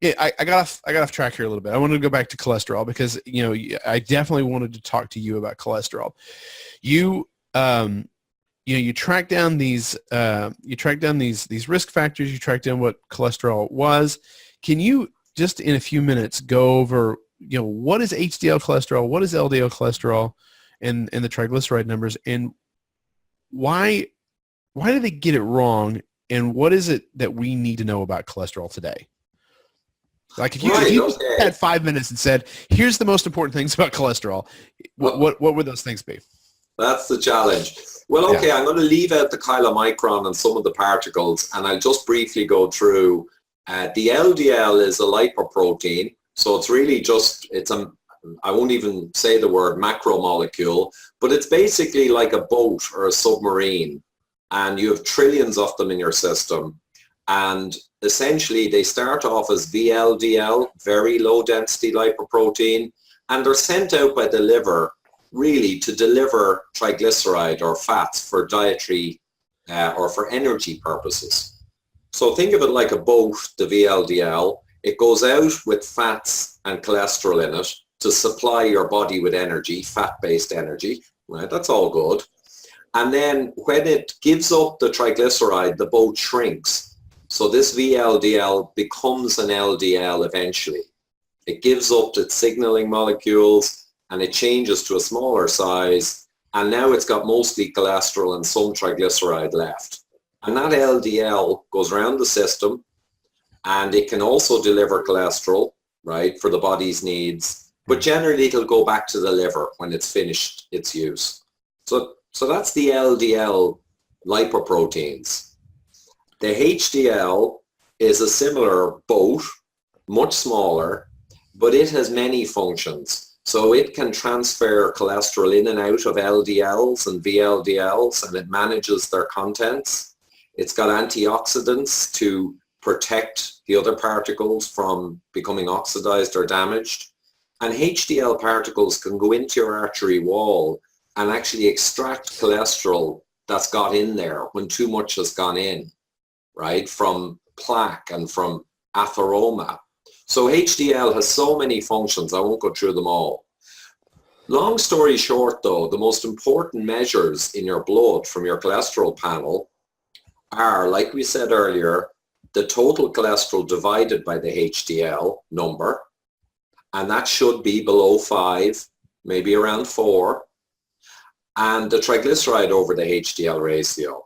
Yeah, I got off track here a little bit. I wanted to go back to cholesterol because I definitely wanted to talk to you about cholesterol. You you track down these these risk factors. You track down what cholesterol was. Can you just in a few minutes go over what is HDL cholesterol, what is LDL cholesterol, and the triglyceride numbers, and why do they get it wrong, and what is it that we need to know about cholesterol today? Like if you had 5 minutes and said, here's the most important things about cholesterol, what would those things be? That's the challenge. Well, okay, yeah. I'm going to leave out the chylomicron and some of the particles, and I'll just briefly go through. The LDL is a lipoprotein, so it's really just, I won't even say the word macromolecule, but it's basically like a boat or a submarine, and you have trillions of them in your system. And essentially, they start off as VLDL, very low density lipoprotein, and they're sent out by the liver really to deliver triglyceride or fats for dietary or for energy purposes. So think of it like a boat, the VLDL. It goes out with fats and cholesterol in it to supply your body with energy, fat-based energy, right? That's all good. And then when it gives up the triglyceride, the boat shrinks. So this VLDL becomes an LDL eventually. It gives up its signaling molecules and it changes to a smaller size. And now it's got mostly cholesterol and some triglyceride left. And that LDL goes around the system and it can also deliver cholesterol, right, for the body's needs. But generally it'll go back to the liver when it's finished its use. So that's the LDL lipoproteins. The HDL is a similar boat, much smaller, but it has many functions. So it can transfer cholesterol in and out of LDLs and VLDLs, and it manages their contents. It's got antioxidants to protect the other particles from becoming oxidized or damaged. And HDL particles can go into your artery wall and actually extract cholesterol that's got in there when too much has gone in, right, from plaque and from atheroma. So HDL has so many functions, I won't go through them all. Long story short though, the most important measures in your blood from your cholesterol panel are, like we said earlier, the total cholesterol divided by the HDL number, and that should be below 5, maybe around 4, and the triglyceride over the HDL ratio.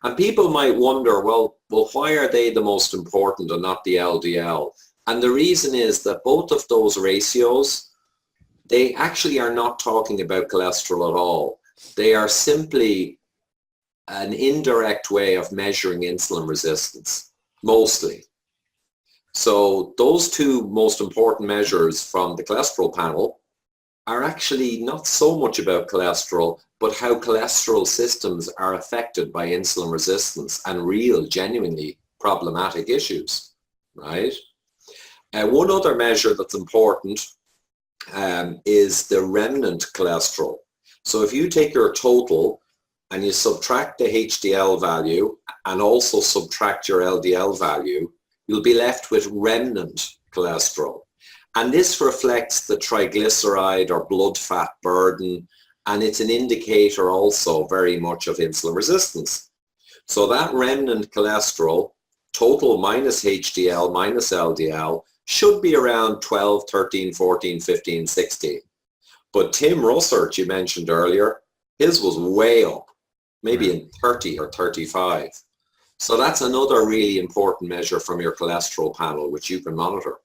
And people might wonder, well, why are they the most important and not the LDL? And the reason is that both of those ratios, they actually are not talking about cholesterol at all. They are simply an indirect way of measuring insulin resistance, mostly. So those two most important measures from the cholesterol panel are actually not so much about cholesterol, but how cholesterol systems are affected by insulin resistance and real, genuinely problematic issues, right? One other measure that's important is the remnant cholesterol. So if you take your total and you subtract the HDL value and also subtract your LDL value, you'll be left with remnant cholesterol. And this reflects the triglyceride or blood fat burden, and it's an indicator also very much of insulin resistance. So that remnant cholesterol, total minus HDL minus LDL, should be around 12, 13, 14, 15, 16. But Tim Russert, you mentioned earlier, his was way up, maybe in 30 or 35. So that's another really important measure from your cholesterol panel, which you can monitor.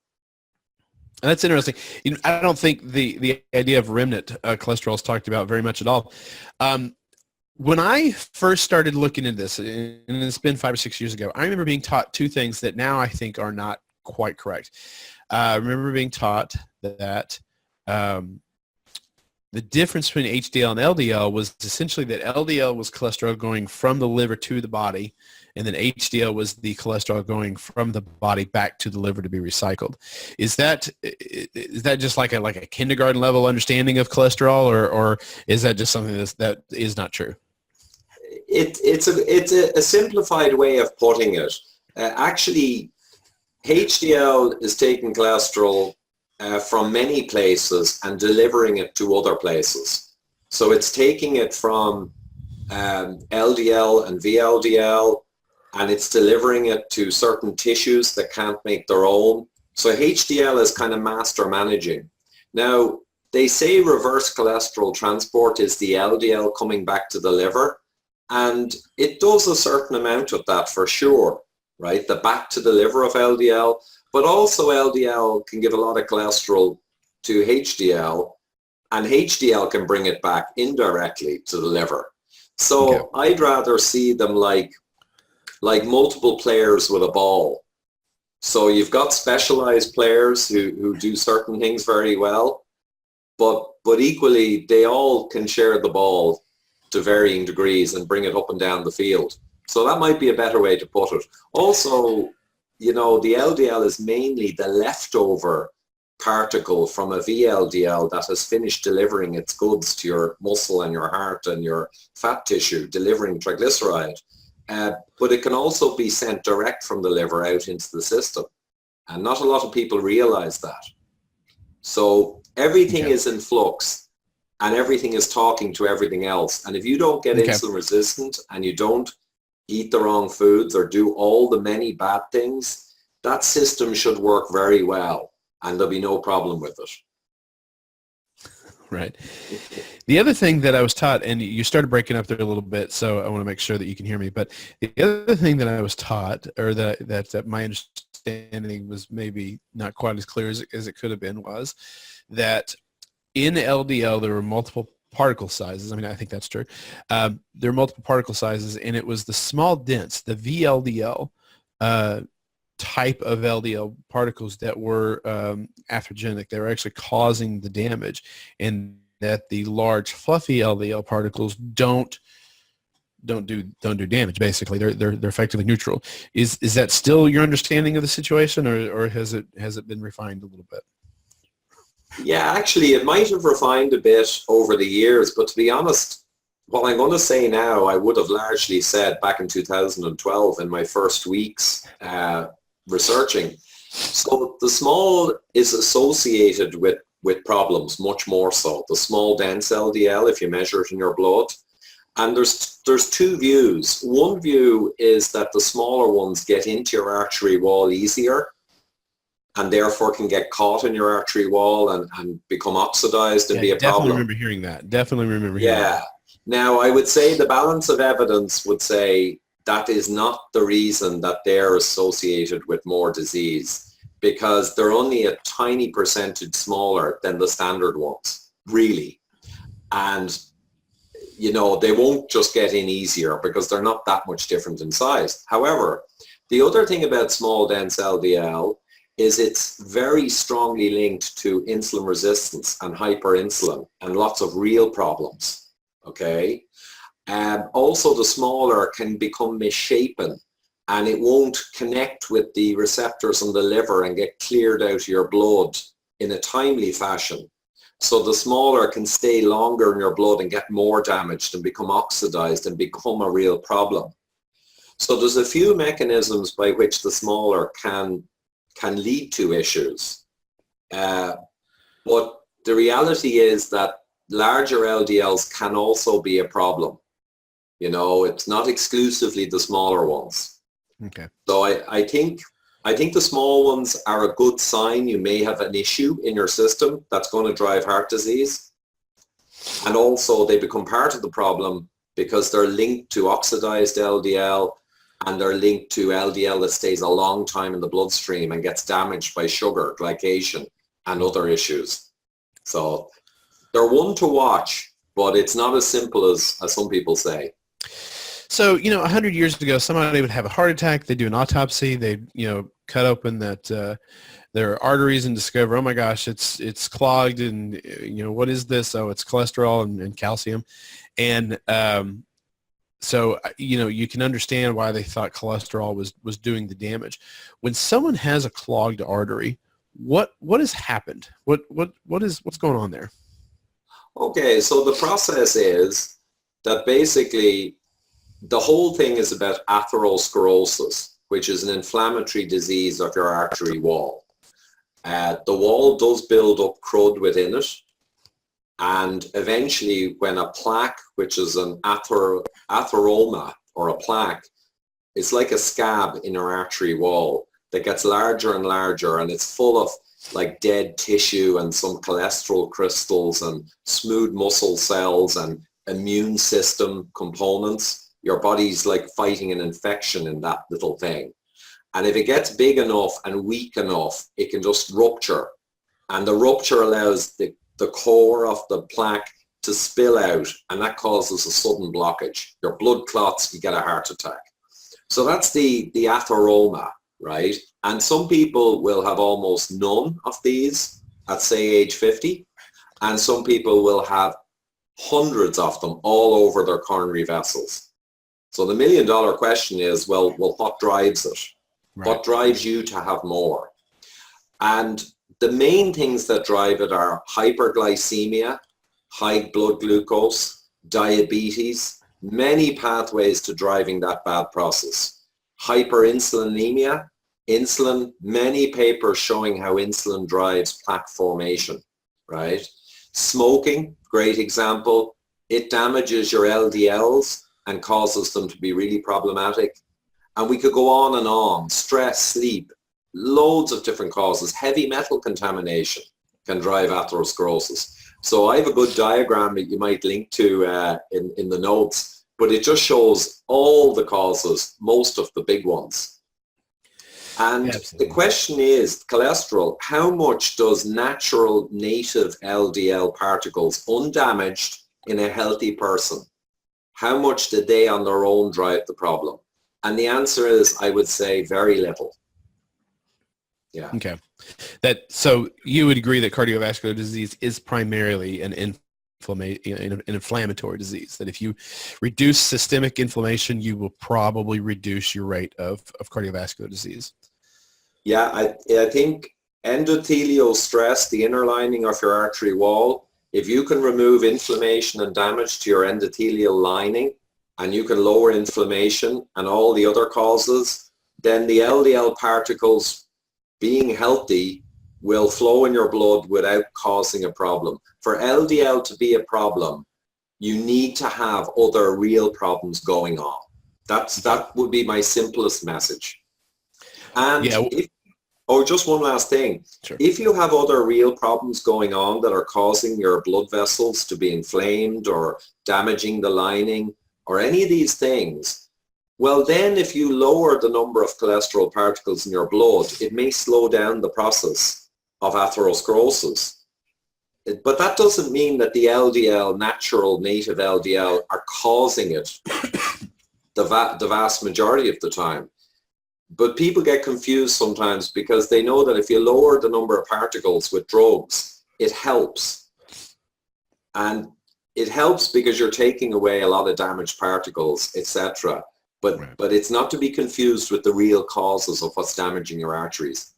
That's interesting. I don't think the idea of remnant cholesterol is talked about very much at all. When I first started looking into this, and it's been 5 or 6 years ago, I remember being taught two things that now I think are not quite correct. I remember being taught that the difference between HDL and LDL was essentially that LDL was cholesterol going from the liver to the body, and then HDL was the cholesterol going from the body back to the liver to be recycled. Is that just like a kindergarten level understanding of cholesterol, or is that just something that is not true? It's a simplified way of putting it. Actually, HDL is taking cholesterol from many places and delivering it to other places. So it's taking it from LDL and VLDL, and it's delivering it to certain tissues that can't make their own. So HDL is kind of master managing. Now, they say reverse cholesterol transport is the LDL coming back to the liver, and it does a certain amount of that for sure, right? The back to the liver of LDL, but also LDL can give a lot of cholesterol to HDL, and HDL can bring it back indirectly to the liver. So I'd rather see them like multiple players with a ball. So you've got specialized players who do certain things very well, but equally they all can share the ball to varying degrees and bring it up and down the field. So that might be a better way to put it. Also, you know, the LDL is mainly the leftover particle from a VLDL that has finished delivering its goods to your muscle and your heart and your fat tissue, delivering triglyceride. But it can also be sent direct from the liver out into the system. And not a lot of people realize that. So everything is in flux and everything is talking to everything else. And if you don't get insulin resistant and you don't eat the wrong foods or do all the many bad things, that system should work very well and there'll be no problem with it. Right. The other thing that I was taught, and you started breaking up there a little bit, so I want to make sure that you can hear me, but the other thing that I was taught, or that my understanding was maybe not quite as clear as it could have been, was that in LDL there were multiple particle sizes. I mean, I think that's true. There are multiple particle sizes, and it was the small dense, the VLDL type of LDL particles that were atherogenic. They were actually causing the damage, and that the large fluffy LDL particles don't do damage. Basically, they're effectively neutral. Is that still your understanding of the situation, or has it been refined a little bit? Yeah, actually, it might have refined a bit over the years, but to be honest, what I'm going to say now, I would have largely said back in 2012 in my first weeks researching. So the small is associated with problems, much more so. The small dense LDL, if you measure it in your blood. And there's two views. One view is that the smaller ones get into your artery wall easier and therefore can get caught in your artery wall and become oxidized and be a problem. Definitely remember hearing that. Definitely remember hearing that. Now, I would say the balance of evidence would say that is not the reason that they're associated with more disease, because they're only a tiny percentage smaller than the standard ones, really. And, you know, they won't just get in easier because they're not that much different in size. However, the other thing about small dense LDL is it's very strongly linked to insulin resistance and hyperinsulin and lots of real problems, okay? Also, the smaller can become misshapen and it won't connect with the receptors on the liver and get cleared out of your blood in a timely fashion. So the smaller can stay longer in your blood and get more damaged and become oxidized and become a real problem. So there's a few mechanisms by which the smaller can lead to issues. But the reality is that larger LDLs can also be a problem. You know, it's not exclusively the smaller ones. Okay. So I think the small ones are a good sign you may have an issue in your system that's going to drive heart disease. And also they become part of the problem because they're linked to oxidized LDL and they're linked to LDL that stays a long time in the bloodstream and gets damaged by sugar, glycation, and other issues. So they're one to watch, but it's not as simple as some people say. So, 100 years ago, somebody would have a heart attack. They do an autopsy. They, cut open their arteries and discover, oh my gosh, it's clogged, and what is this? Oh, it's cholesterol and calcium, and so you can understand why they thought cholesterol was doing the damage. When someone has a clogged artery, what has happened? What's going on there? Okay, so the process is that basically the whole thing is about atherosclerosis, which is an inflammatory disease of your artery wall. The wall does build up crud within it, and eventually when a plaque, which is an atheroma or a plaque, it's like a scab in your artery wall that gets larger and larger, and it's full of like dead tissue and some cholesterol crystals and smooth muscle cells and immune system components. Your body's like fighting an infection in that little thing. And if it gets big enough and weak enough, it can just rupture. And the rupture allows the core of the plaque to spill out, and that causes a sudden blockage. Your blood clots, you get a heart attack. So that's the atheroma, right? And some people will have almost none of these at, say, age 50. And some people will have hundreds of them all over their coronary vessels. So the $1 million question is, well, what drives it? Right. What drives you to have more? And the main things that drive it are hyperglycemia, high blood glucose, diabetes, many pathways to driving that bad process. Hyperinsulinemia, insulin, many papers showing how insulin drives plaque formation, right? Smoking, great example. It damages your LDLs and causes them to be really problematic. And we could go on and on. Stress, sleep, loads of different causes. Heavy metal contamination can drive atherosclerosis. So I have a good diagram that you might link to in the notes, but it just shows all the causes, most of the big ones. And the question is, cholesterol, how much does natural native LDL particles, undamaged in a healthy person, how much did they on their own drive the problem? And the answer is, I would say, very little. Yeah. Okay. So you would agree that cardiovascular disease is primarily an inflammatory disease, that if you reduce systemic inflammation, you will probably reduce your rate of cardiovascular disease. Yeah, I think endothelial stress, the inner lining of your artery wall, if you can remove inflammation and damage to your endothelial lining, and you can lower inflammation and all the other causes, then the LDL particles being healthy will flow in your blood without causing a problem. For LDL to be a problem, you need to have other real problems going on. That would be my simplest message. And just one last thing. Sure. If you have other real problems going on that are causing your blood vessels to be inflamed or damaging the lining or any of these things, well then if you lower the number of cholesterol particles in your blood, it may slow down the process of atherosclerosis. But that doesn't mean that the LDL, natural native LDL, are causing it the vast majority of the time. But people get confused sometimes because they know that if you lower the number of particles with drugs, it helps. And it helps because you're taking away a lot of damaged particles, etc. But it's not to be confused with the real causes of what's damaging your arteries.